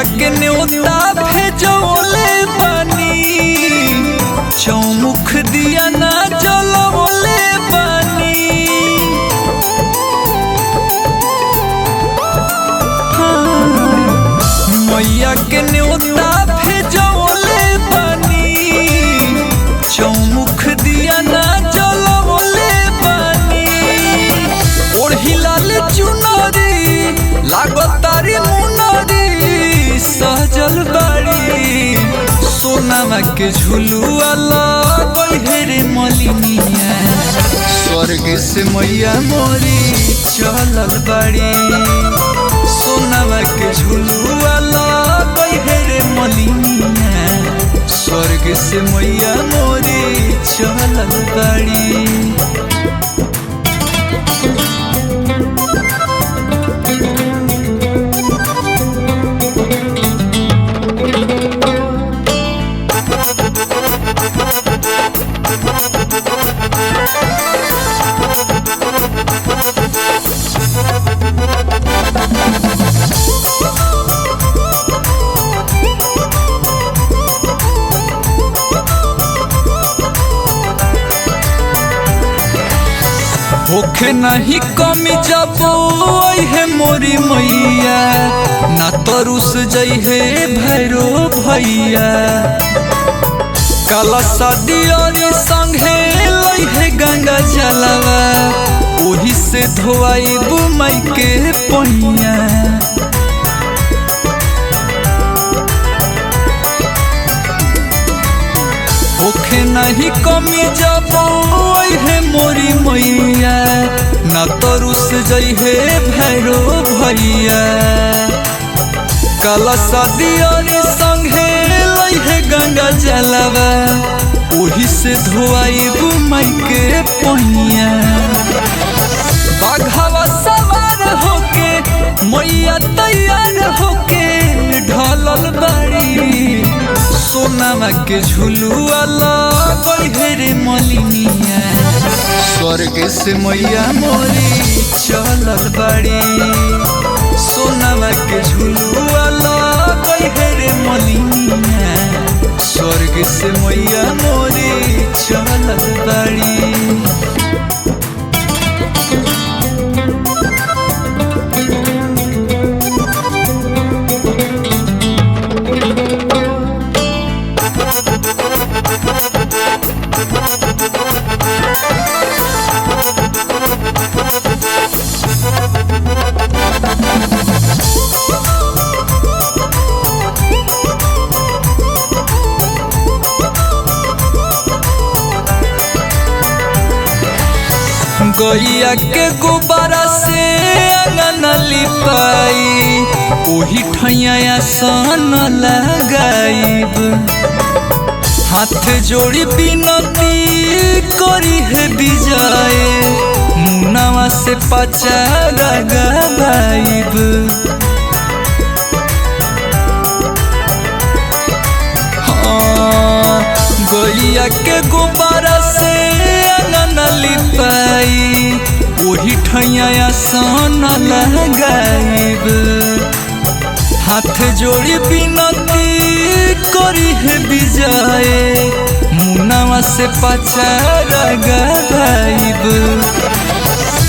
के न्योता भेजोले बानी, चौमुख दिया ना जलवले बानी। मैया के न्योता भेजोले बानी, चौमुख दिया ना जलवले बानी। ओढ़ी लाल चुनरी लागतारी मुनरी सहजल बाड़ी, सोनामा के झुलुआ लगल रे मलिनिया। स्वर्ग से मैया मोरी चलल बाड़ी, सोनामा के झुलुआ लगल रे मलिनिया। स्वर्ग से मैया मोरी चलल बाड़ी। होखे नहीं कमी जब है मोरी मैया, ना तरुस जई है भैरो भैया। काला शादी और संगे लई है गंगा जलवा, ओही से धोआई बुमई के पहिया। होखे नहीं कमी जब है मोरी मैया, ना तरुस जई है भैरो भैया। काला शादी और संगे लई है गंगा जलवा, ओही से धोआई बुमई के पहिया। बाघावा सवार होके मैया तैयार होके ढलल बाड़ी, सोनामा के झुलुआ लगल रे मलिनिया। स्वर्ग से मैया मोरी चलल बाड़ी, सोनामा के झुलुआ लगल रे मलिनिया। स्वर्ग से मैया मोरी चलल बाड़ी। गैया के गुब्बारा से अंगन लिपाई, ओही ठैया सन लगाइब। हाथ जोड़ी बिनती करी है विजय, मुनावा से पचारा गवाइब। गैया के गुब्बारा से अंगन लिपाई, ओही ठैया सन लगाइब। हाथ जोड़ी बिनती करी है विजय, मुनावा से पचारा गवाइब।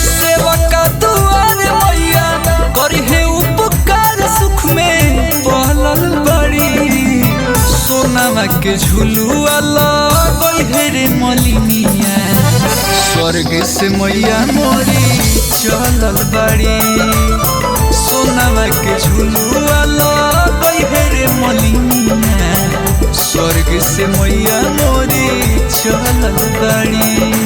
सेवा का दुआर मैया करी है उपकार, सुख में पहलल बड़ी। सोनामा के झुलुआ लगल रे मलिनिया। स्वर्ग से मैया मोरी चलल बाड़ी, सोनामा के झुलुआ लगल रे मलिनिया। स्वर्ग से मैया मोरी चलल बाड़ी।